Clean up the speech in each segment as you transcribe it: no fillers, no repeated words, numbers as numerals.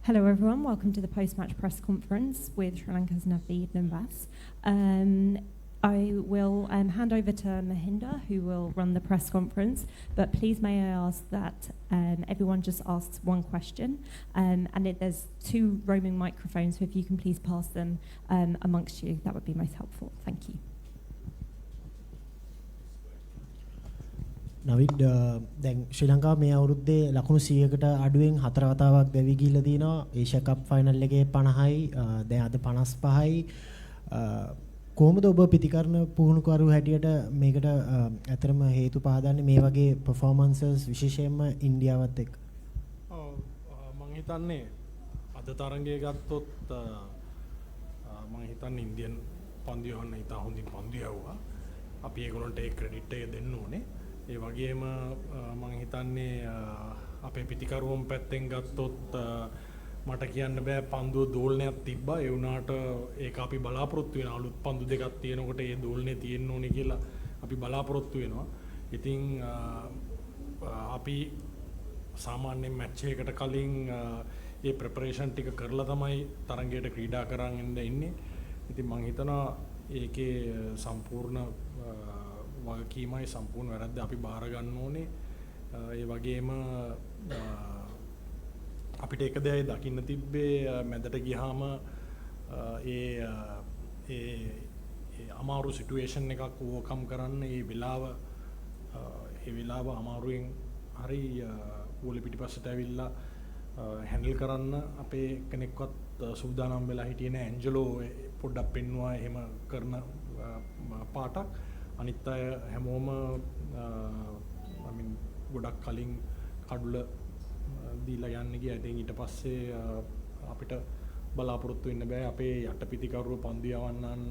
Hello everyone, welcome to the post-match press conference with Sri Lanka's Naveed Nambas. I will hand over to Mahinda, who will run the press conference, but please may I ask that everyone just asks one question, and there's 2 roaming microphones, so if you can please pass them amongst you, that would be most helpful. Thank you. නවිඩ් දැන් ශ්‍රී ලංකාව මේ අවුරුද්දේ ලකුණු 100කට අඩුවෙන් 4 වතාවක් දැවි ගිහිල්ලා තිනවා Asia කප් final එකේ 50යි දැන් අද 55යි කොහොමද ඔබ පිටිකරන පුහුණුකරු හැටියට මේකට ඇතරම හේතු පහදන්නේ මේ වගේ performances විශේෂයෙන්ම ඉන්දියාවත් එක්ක මම හිතන්නේ අද තරඟය ගත්තොත් මම හිතන්නේ ඉන්දියන් පන්දු යවන්න ඉතා හොඳින් පන්දු යවුවා අපි ඒගොල්ලන්ට ඒ ක්‍රෙඩිට් එක දෙන්න ඕනේ ඒ වගේම මම හිතන්නේ අපේ පිටිකරුවම් පැත්තෙන් ගත්තොත් මට කියන්න බෑ පන්දුව දෝලනයක් තිබ්බා ඒ වුණාට ඒක අපි බලාපොරොත්තු වෙන අලුත් පන්දු දෙකක් තියෙනකොට ඒ දෝලනේ තියෙන්න ඕනේ කියලා අපි බලාපොරොත්තු වෙනවා. ඉතින් අපි සාමාන්‍යයෙන් මැච් එකකට කලින් ඒ ප්‍රෙපරේෂන් ටික කරලා තමයි තරඟයට ක්‍රීඩා කරන් ඉන්නේ. ඉතින් මම හිතනවා ඒකේ සම්පූර්ණ වගකීමයි සම්පූර්ණ වැරද්ද අපි බාර ගන්න ඕනේ. ඒ වගේම අපිට එක දෙයයි දකින්න තිබ්බේ මැදට ගියාම ඒ අමාරු සිටුේෂන් එකක් ඕවර්කම් කරන්න ඒ වෙලාව අමාරුවෙන් හරි ගෝලි පිටිපස්සට ඇවිල්ලා හැන්ඩල් කරන්න අපේ කෙනෙක්වත් සූදානම් වෙලා හිටියේ නෑ. ඇන්ජලෝ පොඩ්ඩක් පෙන්නුවා එහෙම කරන පාටක්. අනිත් අය හැමෝම ගොඩක් කලින් කඩුල දීලා යන්න ගියා. ඉතින් ඊට පස්සේ අපිට බලාපොරොත්තු වෙන්න බෑ අපේ යටපිටිකරුව පන්දු යවන්නන්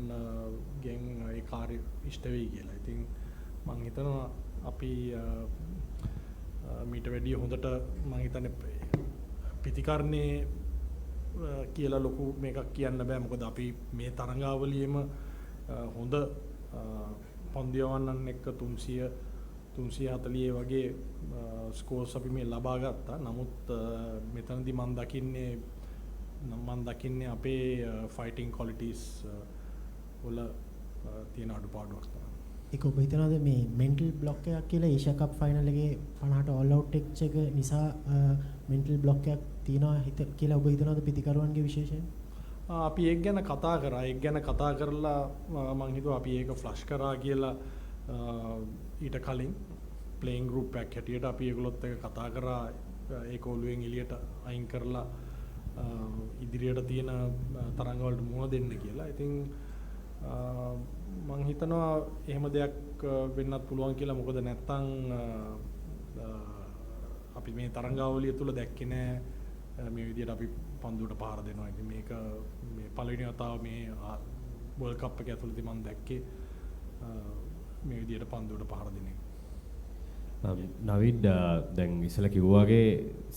ගෙන් ඒ කාර්ය ඉෂ්ට වෙයි කියලා. ඉතින් මම හිතනවා අපි මීට වැඩිය හොඳට මම හිතන්නේ පිටිකරණේ කියලා ලොකු මේකක් කියන්න බෑ. මොකද අපි මේ තරඟාවලියේම හොඳ පන්දු යවන්නන් එක්ක 340 වගේ ස්කෝර්ස් අපි මේ ලබා ගත්තා. නමුත් මෙතනදී මම දකින්නේ අපේ ෆයිටිං ක්වොලිටිස් වල තියෙන අඩුපාඩුවක් තමයි. ඒක ඔබ හිතනවාද මේ මෙන්ටල් බ්ලොක් එකක් කියලා ඒෂියා කප් ෆයිනල් එකේ 50ට ඕල් අවුට් එක නිසා මෙන්ටල් බ්ලොක් එකක් තියෙනවා කියලා ඔබ හිතනවාද පිටිකරුවන්ගේ විශේෂයෙන්? අපි ඒක ගැන කතා කරා. ඒක ගැන කතා කරලා මම හිතුවා අපි ඒක ෆ්ලෂ් කරා කියලා ඊට කලින් ප්ලේයින් ගෲප් එකක් හැටියට අපි ඒගොල්ලොත් එක්ක කතා කරා ඒක ඔළුවෙන් එළියට අයින් කරලා ඉදිරියට තියෙන තරඟ වලට මුහුණ දෙන්න කියලා. ඉතින් මම හිතනවා එහෙම දෙයක් වෙන්නත් පුළුවන් කියලා. මොකද නැත්තම් අපි මේ තරඟාවලිය තුල දැක්කේ නෑ මේ විදිහට අපි පන්දුවට පහර දෙනවා. ඉතින් මේක මේ පළවෙනි වතාව මේ World Cup එක ඇතුළතදී මම දැක්කේ මේ විදිහට පන්දුවට පහර දෙන එක. නවිඩ් දැන් ඉස්සලා කිව්වා වගේ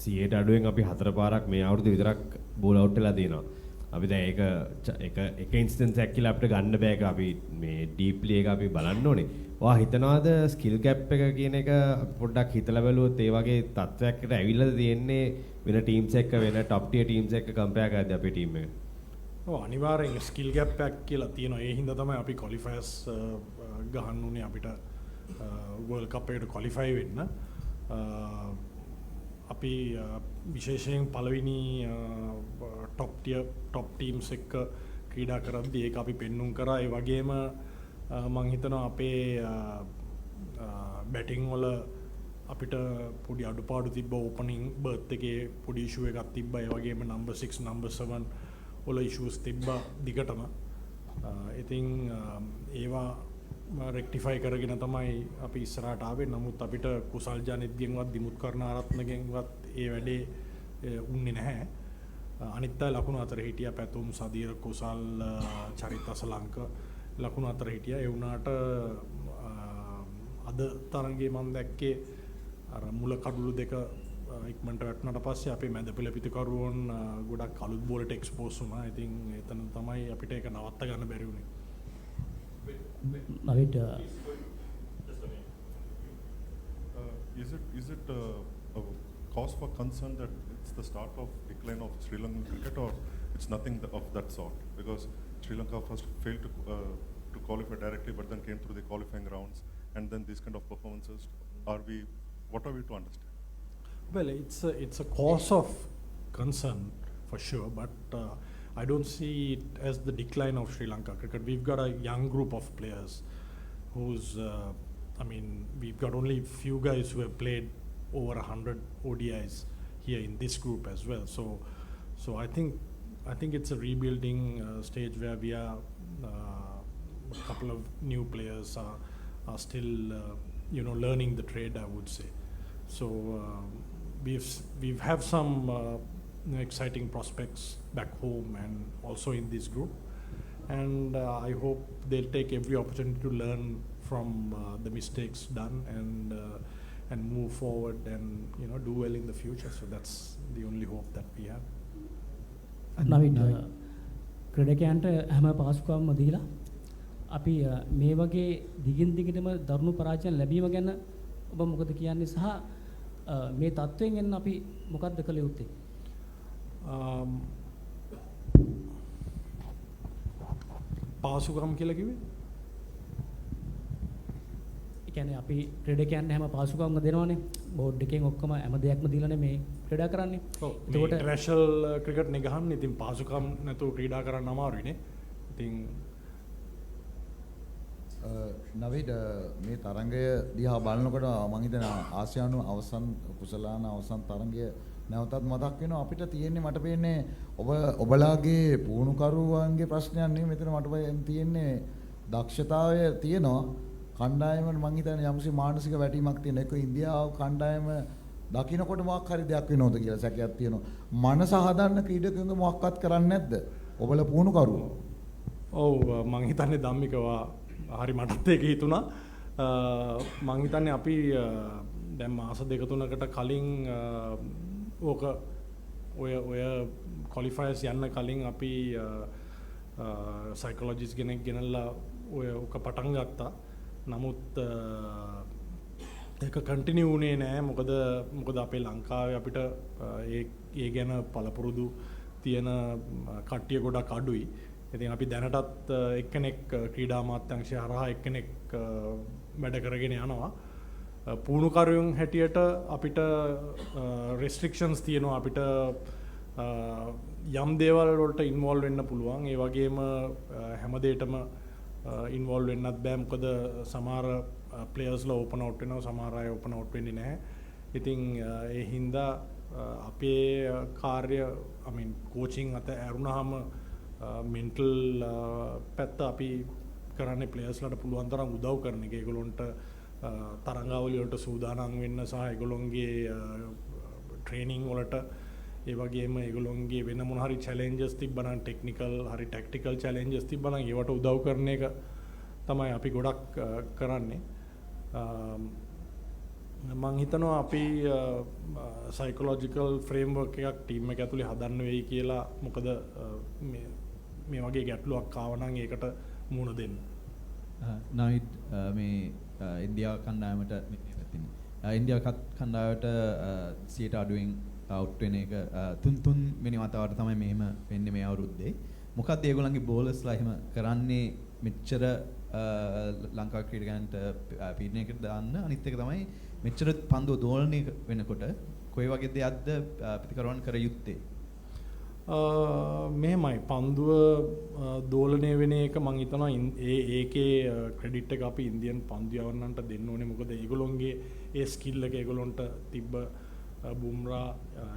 100ට අඩුවෙන් අපි 4 පාරක් මේ අවුරුද්දේ විතරක් බෝල් අවුට් වෙලා තියෙනවා. අපි දැන් ඒක ඉන්ස්ටන්ස් එකක් කියලා අපිට ගන්න බෑ. ඒක අපි මේ ඩීප්ලි එක අපි බලන්න ඕනේ. ඔයා හිතනවාද ස්කිල් ගැප් එක කියන එක පොඩ්ඩක් හිතලා බලුවොත් ඒ වගේ තත්ත්වයකට ඇවිල්ලාද තියෙන්නේ වෙන ටීම්ස් එක්ක වෙන টপ ටියර් ටීම්ස් එක්ක කම්පෙයාර් කරද්දී අපේ ටීම් එක? ඔව් අනිවාර්යෙන් ස්කිල් ගැප් එකක් කියලා තියෙනවා. ඒ හින්දා තමයි අපි ක්වොලිෆයර්ස් ගහන්න උනේ අපිට World Cup එකට ක්වොලිෆයි වෙන්න. අපි විශේෂයෙන් පළවෙනි টপ ටීම්ස් එක්ක ක්‍රීඩා කරද්දී ඒක අපි පෙන්눔 කරා. ඒ වගේම මම හිතනවා අපේ බැටිං වල අපිට පොඩි අඩුපාඩු තිබ්බා. ඕපනින් බර්ත් එකේ පොඩි ඉෂුව එකක් තිබ්බා. ඒ වගේම නම්බර් 6 නම්බර් 7 වල ඉෂුස් තිබ්බා දිගටම. ඉතින් ඒවා රෙක්ටිෆයි කරගෙන තමයි අපි ඉස්සරහට ආවේ. නමුත් අපිට කුසල් ජනිත්ගෙන්වත් දිමුත් කරුණාරත්නගෙන්වත් ඒ වැඩේ උන්නේ නැහැ. අනිත් අය ලකුණු අතර හිටියා. පැතුම් සදීර කුසල් චරිත අසලංක ලකුණු අතර හිටියා. ඒ වුණාට අද තරඟේ මම දැක්කේ අර මුල කඩුළු දෙක ඉක්මනට වැටුණාට පස්සේ අපේ මැද පෙළ පිටිකරුවන් ගොඩක් අලුත් බෝලට එක්ස්පෝස් වුණා. ඉතින් එතන තමයි අපිට ඒක නවත්ත ගන්න බැරි වුණේ. Navid, is it a cause for concern that it's the start of decline of Sri Lankan cricket, or it's nothing of that sort? Because Sri Lanka first failed to qualify directly, but then came through the qualifying rounds, and then these kind of performances. What are we to understand? Well, it's a cause of concern for sure, but I don't see it as the decline of Sri Lanka cricket. We've got a young group of players who's, we've got only few guys who have played over 100 ODIs here in this group as well. So I think it's a rebuilding stage where we are. A couple of new players are still, learning the trade, I would say. So we've have some exciting prospects back home and also in this group, and I hope they'll take every opportunity to learn from the mistakes done and move forward and do well in the future. So that's the only hope that we have. Navid, ක්‍රීඩකයන්ට හැම පාසුකම්ම දීලා අපි මේ වගේ දිගින් දිගටම දරුණු පරාජයන් ලැබීම ගැන ඔබ මොකද කියන්නේ සහ මේ තත්ත්වයෙන් එන්න අපි මොකක්ද කළ යුත්තේ? පාසුකම් කියලා කිව්වේ? ඒ කියන්නේ අපි ක්‍රීඩකයන්ට හැම පාසුකම්ම දෙනවනේ. බෝඩ් එකෙන් ඔක්කොම හැම දෙයක්ම දීලානේ මේ ක්‍රීඩා කරන්නේ. එතකොට ඉන්ටර්නැෂනල් ක්‍රිකට් නේ ගහන්නේ. ඉතින් පාසුකම් නැතුව ක්‍රීඩා කරන්න අමාරුයිනේ. ඉතින් නවීඩ මේ තරඟය දිහා බලනකොට මම හිතන ආසියානු අවසන් කුසලාන අවසන් තරඟය නැවතත් මතක් වෙනවා. අපිට තියෙන්නේ මට පේන්නේ ඔබලාගේ පුහුණුකරුවන්ගේ ප්‍රශ්නයක් නෙවෙයි මෙතන මට තියෙන්නේ දක්ෂතාවය තියෙනවා. කණ්ඩායම මම හිතන්නේ යම්සි මානසික වැටීමක් තියෙන එක ඉන්දියාව කණ්ඩායම දකින්නකොට මොකක් හරි දෙයක් වෙනවද කියලා සැකයක් තියෙනවා. මනස හදන්න ක්‍රීඩකයන්ගේ මොකක්වත් කරන්නේ නැද්ද? ඔබලා පුහුණුකරුවෝ. ඔව් මම හිතන්නේ ධම්මිකවා හරි මටත් ඒක හිතුණා. මම හිතන්නේ අපි දැන් මාස දෙක තුනකට කලින් ඕක ඔය ක්වොලිෆයර්ස් යන්න කලින් අපි සයිකොලොජිස්ට් කෙනෙක් ගෙනල්ලා ඕක පටන් ගත්තා. නමුත් ඒක කන්ටිනියු වුණේ නෑ. මොකද අපේ ලංකාවේ අපිට ඒ ගැන පළපුරුදු තියෙන කට්ටිය ගොඩක් අඩුයි. ඉතින් අපි දැනටත් එක්කෙනෙක් ක්‍රීඩා අමාත්‍යාංශය හරහා එක්කෙනෙක් වැඩ කරගෙන යනවා. පුහුණුකරුවන් හැටියට අපිට රෙස්ට්‍රික්ෂන්ස් තියෙනවා. අපිට යම් දේවල් වලට ඉන්වෝල්ව් වෙන්න පුළුවන්. ඒ වගේම හැම දෙයකටම ඉන්වෝල්ව් වෙන්නත් බෑ. මොකද සමහර ප්ලේයර්ස්ලා ඕපන් අවුට් වෙනවා, සමහර අය ඕපන් අවුට් වෙන්නේ නැහැ. ඉතින් ඒ හින්දා අපේ කාර්ය කෝචින් අත ඇරුණාම මෙන්ටල් පැත්ත අපි කරන්නේ ප්ලේයර්ස්ලාට පුළුවන් තරම් උදව් කරන එක. ඒගොල්ලොන්ට තරඟාවලිය වලට සූදානම් වෙන්න සහ ඒගොල්ලොන්ගේ ට්‍රේනින් වලට ඒ වගේම ඒගොල්ලොන්ගේ වෙන මොන හරි චැලෙන්ජස් තිබ්බනම් ටෙක්නිකල් හරි ටැක්ටිකල් චැලෙන්ජස් තිබ්බනම් ඒවට උදව් කරන එක තමයි අපි ගොඩක් කරන්නේ. මම හිතනවා අපි සයිකොලොජිකල් ෆ්‍රේම්වර්ක් එකක් ටීම් එක ඇතුලේ හදන්න වෙයි කියලා. මොකද මේ වගේ ගැටලුවක් ආව නම් ඒකට මුහුණ දෙන්න. නවිත් මේ ඉන්දියාව කණ්ඩායමට ඉන්දියාව කණ්ඩායමට 100ට අඩුවෙන් අවුට් වෙන එක තුන් වෙනි වතාවට තමයි මෙහෙම වෙන්නේ මේ අවුරුද්දේ. මොකක්ද ඒගොල්ලන්ගේ බෝලර්ස්ලා එහෙම කරන්නේ මෙච්චර ලංකා ක්‍රීඩකයන්ට පීඩනයකට දාන්න? අනිත් එක තමයි මෙච්චර පන්දුව දෝලනය වෙනකොට කොයි වගේ දෙයක්ද ප්‍රතිකරවන්න කර යුත්තේ? මෙහෙමයි පන්දුව දෝලනය වෙන එක මම හිතනවා ඒකේ ක්‍රෙඩිට් එක අපි ඉන්දියන් පන්දු යවන්නන්ට දෙන්න ඕනේ. මොකද ඒගොල්ලොන්ගේ ඒ ස්කිල් එක ඒගොල්ලොන්ට තිබ්බ බුම්රා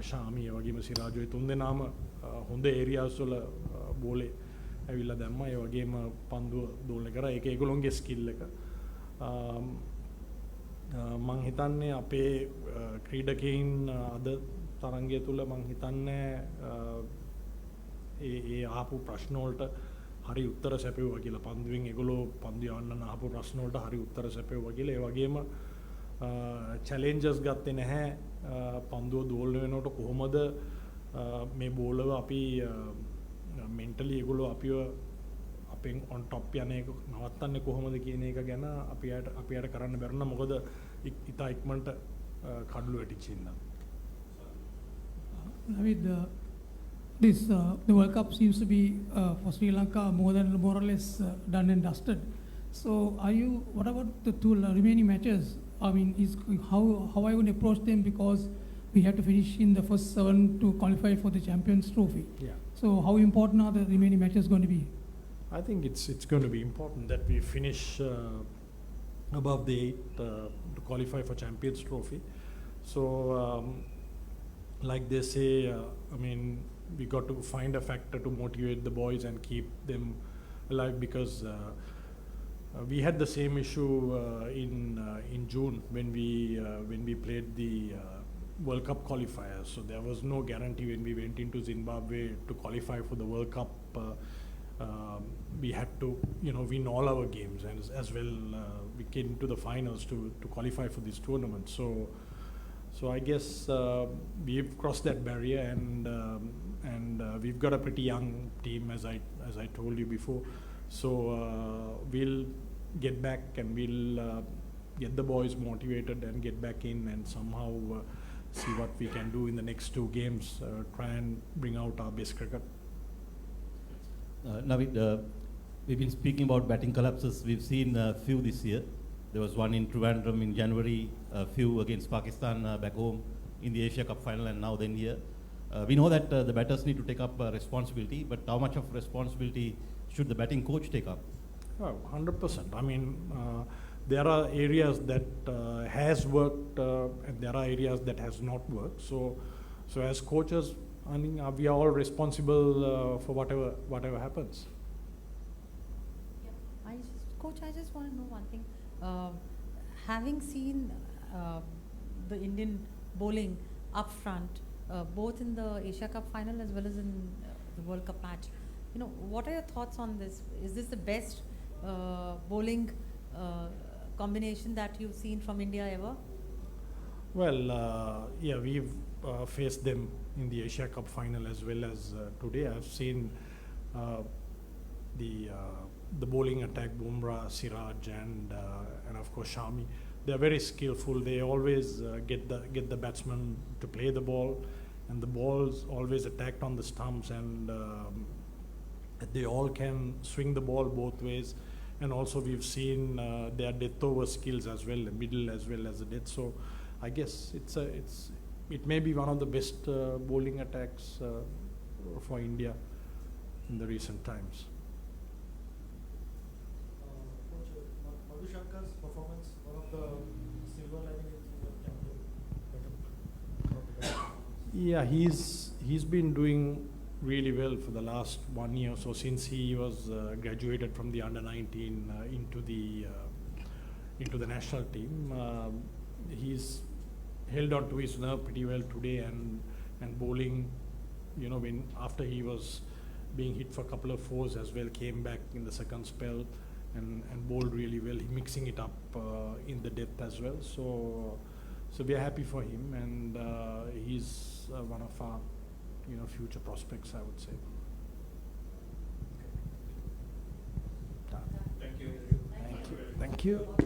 ශාමි ඒ වගේම සිරාජ් ඔය තුන්දෙනාම හොඳ ඒරියාස් වල බෝලේ ඇවිල්ලා දැම්මා. ඒ වගේම පන්දුව දෝලනය කරා. ඒක ඒගොල්ලොන්ගේ ස්කිල් එක. මම හිතන්නේ අපේ ක්‍රීඩකයින් අද තරංගය තුල මම හිතන්නේ ඒ ආපු ප්‍රශ්න වලට හරි උත්තර සැපෙවුවා කියලා. පන්දුවෙන් ඒගොල්ලෝ පන්දු යවන්න ආපු ප්‍රශ්න වලට හරි උත්තර සැපෙවුවා කියලා. ඒ වගේම චැලෙන්ජස් ගත්තේ නැහැ. පන්දුව දෝලනය වෙනකොට කොහොමද මේ බෝලව අපි මෙන්ටලි ඒගොල්ලෝ අපිව අපෙන් ඔන් টොප් යන එක නවත්තන්නේ කොහොමද කියන එක ගැන අපිට කරන්න බැරුණා. මොකද ඉතා ඉක්මනට කඩළු වැටිච්ච ඉඳන්. With the World Cup seems to be for Sri Lanka more or less done and dusted. So what about the two remaining matches? I mean, how are you going to approach them, because we have to finish in the first 7 to qualify for the Champions Trophy. Yeah. So how important are the remaining matches going to be? I think it's going to be important that we finish above the 8 to qualify for Champions Trophy. So, like they say, I mean, we got to find a factor to motivate the boys and keep them alive, because we had the same issue in June when we played the World Cup qualifiers. So there was no guarantee when we went into Zimbabwe to qualify for the World Cup. We had to, win all our games, and as well we came to the finals to qualify for this tournament. So I guess we've crossed that barrier, and we've got a pretty young team, as I told you before. So we'll get back, and we'll get the boys motivated and get back in, and somehow see what we can do in the next 2 games. Try and bring out our best cricket. Navid, we've been speaking about batting collapses. We've seen a few this year. There was one in Trivandrum in January, a few against Pakistan back home in the Asia Cup final, and now then here. We know that the batters need to take up responsibility, but how much of responsibility should the batting coach take up? Oh, 100%. I mean, there are areas that has worked, and there are areas that has not worked. So as coaches, I mean, we are all responsible for whatever happens. Yeah. Coach, I just want to know one thing. Having seen the Indian bowling up front, both in the Asia Cup final as well as in the World Cup match, what are your thoughts on this? Is this the best bowling combination that you've seen from India ever? Well, yeah, we've faced them in the Asia Cup final as well as today. I've seen the bowling attack, Bumrah, Siraj, and of course Shami. They are very skillful. They always get the batsman to play the ball, and the ball's always attacked on the stumps, and they all can swing the ball both ways. And also we've seen their death over skills as well, the middle as well as the death. So I guess it may be one of the best bowling attacks for India in the recent times. Madhu Shankar's performance, one of the silver lining in the campaign. Yeah, he's been doing really well for the last 1 year or so, since he was graduated from the under-19 into the national team. He's held on to his nerve pretty well today, and bowling, when after he was being hit for a couple of fours as well, came back in the second spell and bowled really well, mixing it up in the depth as well. So we are happy for him, and he's one of our future prospects, I would say. Thank you. Thank you.